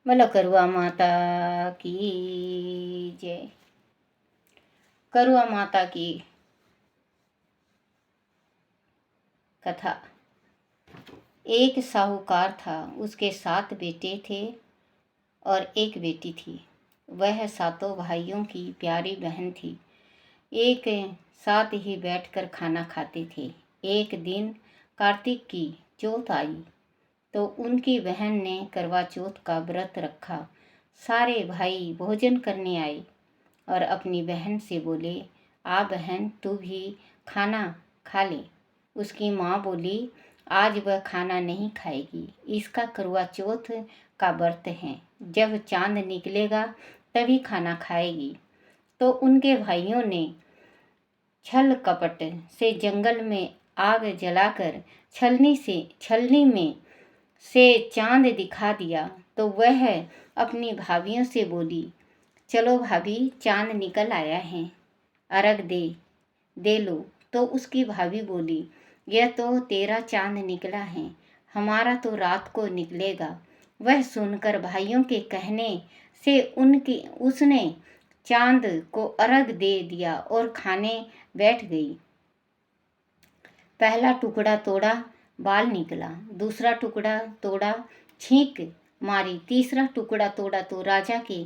बोलो करुआ माता की जय। करुआ माता की कथा। एक साहूकार था, उसके 7 बेटे थे और एक बेटी थी। वह सातों भाइयों की प्यारी बहन थी। एक साथ ही बैठकर खाना खाते थे। एक दिन कार्तिक की चौथ आई तो उनकी बहन ने करवा चौथ का व्रत रखा। सारे भाई भोजन करने आए और अपनी बहन से बोले, आ बहन तू भी खाना खा ले। उसकी माँ बोली, आज वह खाना नहीं खाएगी, इसका करवा चौथ का व्रत है, जब चांद निकलेगा तभी खाना खाएगी। तो उनके भाइयों ने छल कपट से जंगल में आग जलाकर छलनी में से चांद दिखा दिया। तो वह अपनी भाभियों से बोली, चलो भाभी चांद निकल आया है, अर्घ दे लो। तो उसकी भाभी बोली, यह तो तेरा चांद निकला है, हमारा तो रात को निकलेगा। वह सुनकर भाइयों के कहने से उसने चांद को अर्घ दे दिया और खाने बैठ गई। पहला टुकड़ा तोड़ा, बाल निकला। दूसरा टुकड़ा तोड़ा, छींक मारी। तीसरा टुकड़ा तोड़ा तो राजा के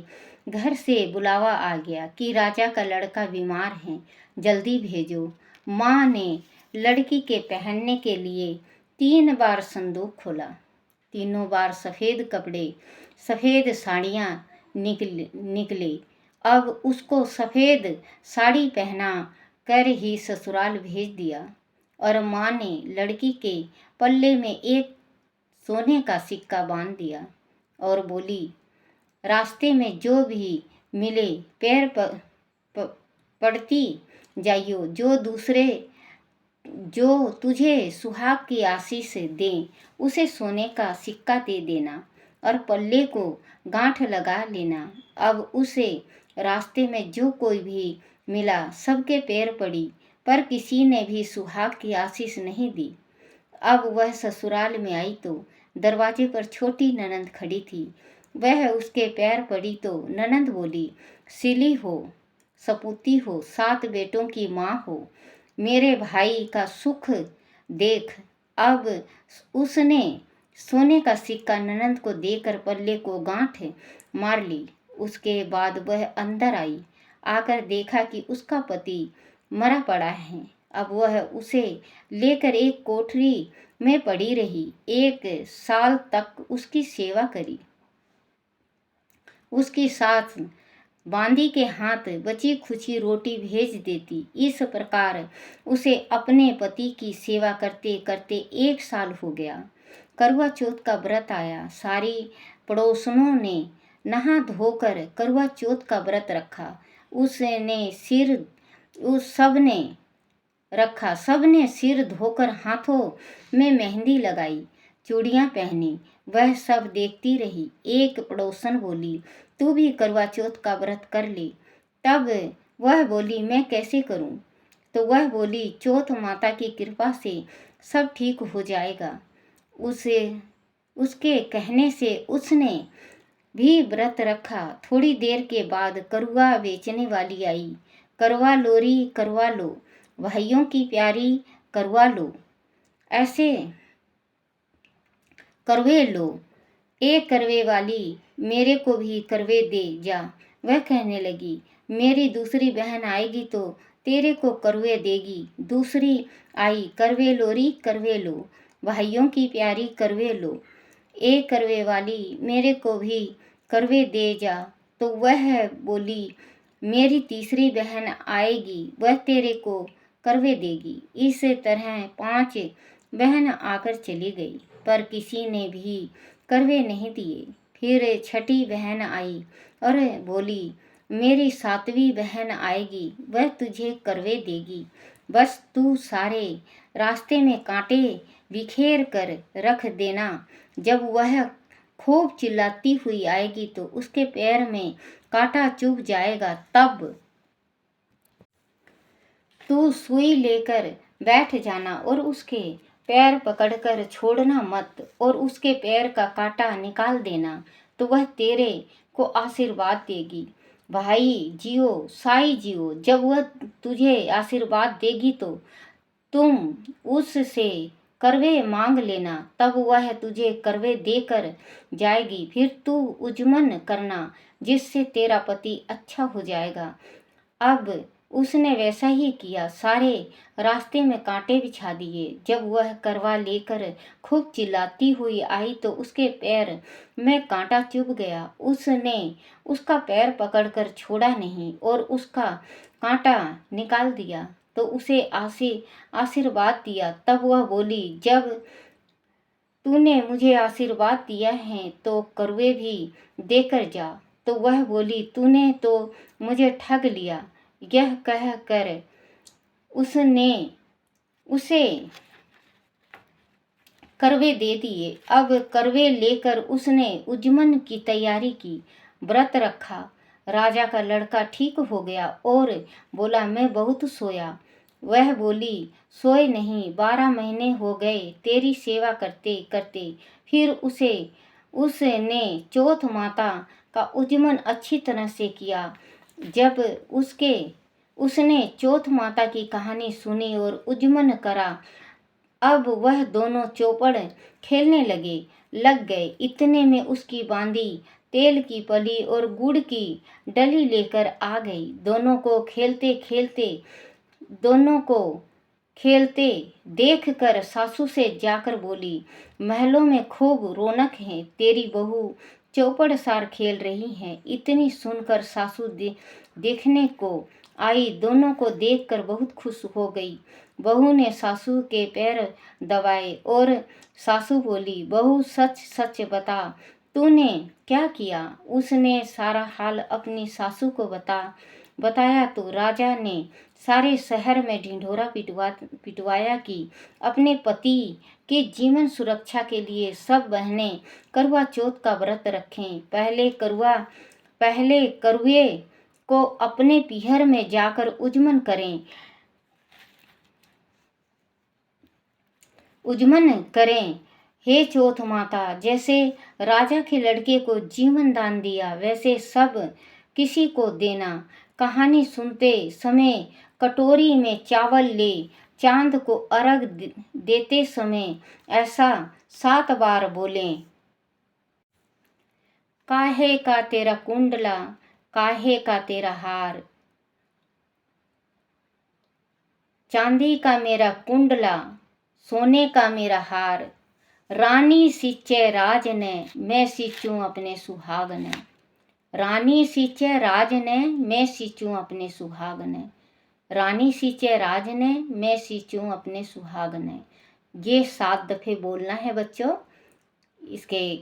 घर से बुलावा आ गया कि राजा का लड़का बीमार है, जल्दी भेजो। माँ ने लड़की के पहनने के लिए 3 बार संदूक खोला। तीनों बार सफ़ेद कपड़े, सफ़ेद साड़ियाँ निकले। अब उसको सफ़ेद साड़ी पहना कर ही ससुराल भेज दिया। और माँ ने लड़की के पल्ले में एक सोने का सिक्का बांध दिया और बोली, रास्ते में जो भी मिले पैर पड़ती जाइयो, जो तुझे सुहाग की आशीष दे उसे सोने का सिक्का दे देना और पल्ले को गांठ लगा लेना। अब उसे रास्ते में जो कोई भी मिला सबके पैर पड़ी, पर किसी ने भी सुहाग की आशीष नहीं दी। अब वह ससुराल में आई तो दरवाजे पर छोटी ननंद खड़ी थी। वह उसके पैर पड़ी तो ननंद बोली, सिली हो, सपूती हो, 7 बेटों की माँ हो, मेरे भाई का सुख देख। अब उसने सोने का सिक्का ननंद को देकर पल्ले को गांठ मार ली। उसके बाद वह अंदर आई, आकर देखा कि उसका पति मरा पड़ा है। अब वह उसे लेकर एक कोठरी में पड़ी रही। 1 साल तक उसकी सेवा करी। उसकी सास बांदी के हाथ बची खुची रोटी भेज देती। इस प्रकार उसे अपने पति की सेवा करते करते 1 साल हो गया। करवा चौथ का व्रत आया। सारी पड़ोसनों ने नहा धोकर करवा चौथ का व्रत रखा। सबने सिर धोकर हाथों में मेहंदी लगाई, चूड़ियाँ पहनी। वह सब देखती रही। एक पड़ोसन बोली, तू भी करवा चौथ का व्रत कर ले। तब वह बोली, मैं कैसे करूं? तो वह बोली, चौथ माता की कृपा से सब ठीक हो जाएगा। उसके कहने से उसने भी व्रत रखा। थोड़ी देर के बाद करुआ बेचने वाली आई। करवा लोरी करवा लो, भाइयों की प्यारी करवा लो, ऐसे करवे लो। एक करवे वाली, मेरे को भी करवे दे जा। वह कहने लगी, मेरी दूसरी बहन आएगी तो तेरे को करवे देगी। दूसरी आई, करवे लोरी करवे लो, भाइयों की प्यारी करवे लो। एक करवे वाली, मेरे को भी करवे दे जा। तो वह बोली, मेरी तीसरी बहन आएगी, वह तेरे को करवे देगी। इस तरह 5 बहन आकर चली गई, पर किसी ने भी करवे नहीं दिए। फिर छठी बहन आई और बोली, मेरी 7वीं बहन आएगी, वह तुझे करवे देगी। बस तू सारे रास्ते में कांटे बिखेर कर रख देना। जब वह खूब चिल्लाती हुई आएगी तो उसके पैर में कांटा चुभ जाएगा, तब तू सुई लेकर बैठ जाना और उसके पैर पकड़कर छोड़ना मत और उसके पैर का कांटा निकाल देना। तो वह तेरे को आशीर्वाद देगी। भाई जियो, साई जियो। जब वह तुझे आशीर्वाद देगी तो तुम उससे करवे मांग लेना, तब वह तुझे करवे देकर जाएगी। फिर तू उजमन करना, जिससे तेरा पति अच्छा हो जाएगा। अब उसने वैसा ही किया। सारे रास्ते में कांटे बिछा दिए। जब वह करवा लेकर खूब चिल्लाती हुई आई तो उसके पैर में कांटा चुभ गया। उसने उसका पैर पकड़कर छोड़ा नहीं और उसका कांटा निकाल दिया तो उसे आशीर्वाद दिया। तब वह बोली, जब तूने मुझे आशीर्वाद दिया है तो करवे भी देकर जा। तो वह बोली, तूने तो मुझे ठग लिया। यह कह कर उसने उसे करवे दे दिए। अब करवे लेकर उसने उजमन की तैयारी की, व्रत रखा। राजा का लड़का ठीक हो गया और बोला, मैं बहुत सोया। वह बोली, सोए नहीं, 12 महीने हो गए तेरी सेवा करते करते। फिर उसने चौथ माता का उजमन अच्छी तरह से किया। जब उसने चौथ माता की कहानी सुनी और उजमन करा, अब वह दोनों चौपड़ खेलने लग गए। इतने में उसकी बांदी तेल की पली और गुड़ की डली लेकर आ गई। दोनों को खेलते देख कर सासू से जाकर बोली, महलों में खूब रौनक है, तेरी बहू चौपड़ सार खेल रही है। इतनी सुनकर सासू देखने को आई। दोनों को देखकर बहुत खुश हो गई। बहू ने सासू के पैर दबाए और सासू बोली, बहू सच सच बता, तूने क्या किया। उसने सारा हाल अपनी सासू को बताया तो राजा ने सारे शहर में ढिंढोरा पिटवाया कि अपने पति के जीवन सुरक्षा के लिए सब बहनें करवा चौथ का व्रत रखें। पहले करुए को अपने पीहर में जाकर उजमन करें। हे चौथ माता, जैसे राजा के लड़के को जीवन दान दिया वैसे सब किसी को देना। कहानी सुनते समय कटोरी में चावल ले चांद को अर्घ देते समय ऐसा 7 बार बोलें। काहे का तेरा कुंडला, काहे का तेरा हार, चांदी का मेरा कुंडला, सोने का मेरा हार। रानी सींचे राज ने, मैं सींचूं अपने सुहाग ने। रानी सींचे राज ने, मैं सींचूं अपने सुहाग ने। रानी सींचे राज ने, मैं सींचूं अपने सुहाग ने। ये 7 दफे बोलना है बच्चों। इसके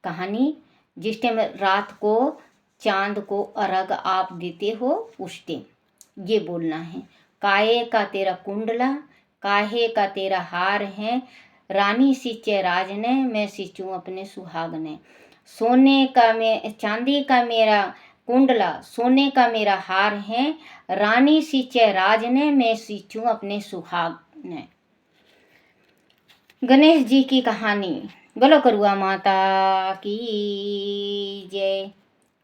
कहानी जिस टाइम रात को चांद को अर्घ आप देते हो उस टाइम ये बोलना है। काहे का तेरा कुंडला, काहे का तेरा हार है, रानी सींचे राज ने, मैं सींचूं अपने सुहाग ने। चांदी का मेरा कुंडला, सोने का मेरा हार है, रानी सींचे राज ने, मैं सींचूं अपने सुहाग ने। गणेश जी की कहानी। बोलो करुआ माता की जय।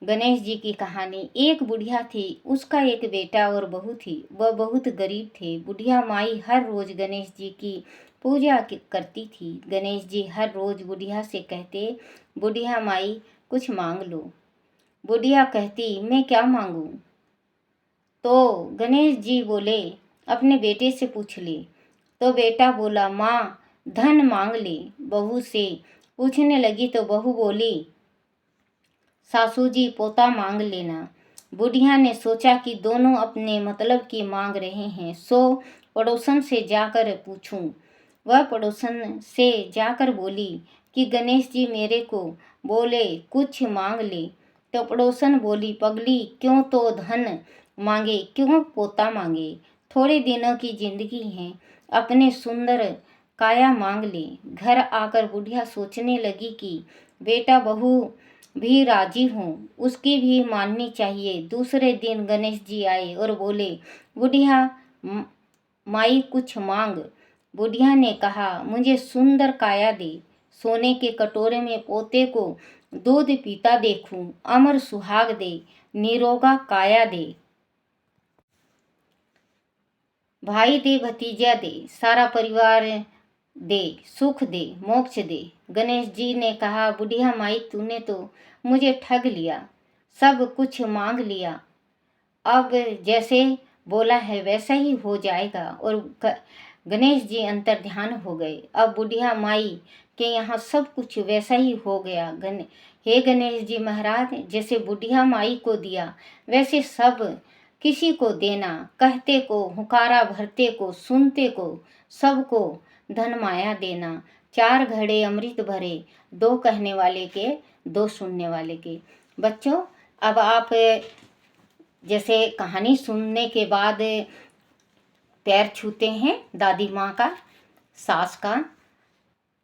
गणेश जी की कहानी। एक बुढ़िया थी, उसका एक बेटा और बहू थी। वह बहुत गरीब थे। बुढ़िया माई हर रोज गणेश जी की पूजा करती थी। गणेश जी हर रोज बुढ़िया से कहते, बुढ़िया माई कुछ मांग लो। बुढ़िया कहती, मैं क्या मांगू। तो गणेश जी बोले, अपने बेटे से पूछ ले। तो बेटा बोला, माँ धन मांग ले। बहू से पूछने लगी तो बहू बोली, सासू जी पोता मांग लेना। बुढ़िया ने सोचा कि दोनों अपने मतलब की मांग रहे हैं, सो पड़ोसन से जाकर पूछूं। वह पड़ोसन से जाकर बोली कि गणेश जी मेरे को बोले कुछ मांग ले। तो पड़ोसन बोली, पगली क्यों तो धन मांगे, क्यों पोता मांगे। थोड़े दिनों की जिंदगी है, अपने सुंदर काया मांग ले। घर आकर बुढ़िया सोचने लगी कि बेटा बहू भी राजी हूँ, उसकी भी माननी चाहिए। दूसरे दिन गणेश जी आए और बोले, बुढ़िया माई कुछ मांग। बुढ़िया ने कहा, मुझे सुंदर काया दे, सोने के कटोरे में पोते को दूध पीता देखूं, अमर सुहाग दे, निरोगा काया दे। भाई दे, भतीजा दे, सारा परिवार दे, सुख दे, मोक्ष दे। गणेश जी ने कहा, बुढ़िया माई तूने तो मुझे ठग लिया, सब कुछ मांग लिया। अब जैसे बोला है वैसा ही हो जाएगा। और गणेश जी अंतर्ध्यान हो गए। अब बुढ़िया माई के यहाँ सब कुछ वैसा ही हो गया। हे गणेश जी महाराज, जैसे बुढ़िया माई को दिया वैसे सब किसी को देना, कहते को, हुकारा भरते को, सुनते को, सबको धन माया देना। 4 घड़े अमृत भरे, 2 कहने वाले के, 2 सुनने वाले के। बच्चों, अब आप जैसे कहानी सुनने के बाद पैर छूते हैं दादी माँ का, सास का,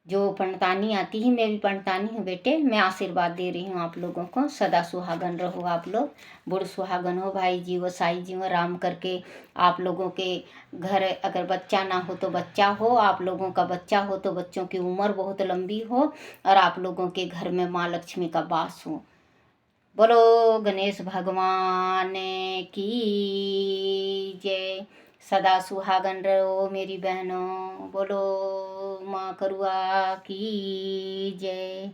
जो पंडतानी आती है, मैं भी पंडतानी हूँ बेटे। मैं आशीर्वाद दे रही हूँ आप लोगों को। सदा सुहागन रहो आप लोग, बुढ़ सुहागन हो, भाई जीवो, साई जीवो, राम करके। आप लोगों के घर अगर बच्चा ना हो तो बच्चा हो, आप लोगों का बच्चा हो तो बच्चों की उम्र बहुत लंबी हो, और आप लोगों के घर में माँ लक्ष्मी का वास हो। बोलो गणेश भगवान की जय। सदा सुहागन रहो मेरी बहनों। बोलो माँ करुआ की जय।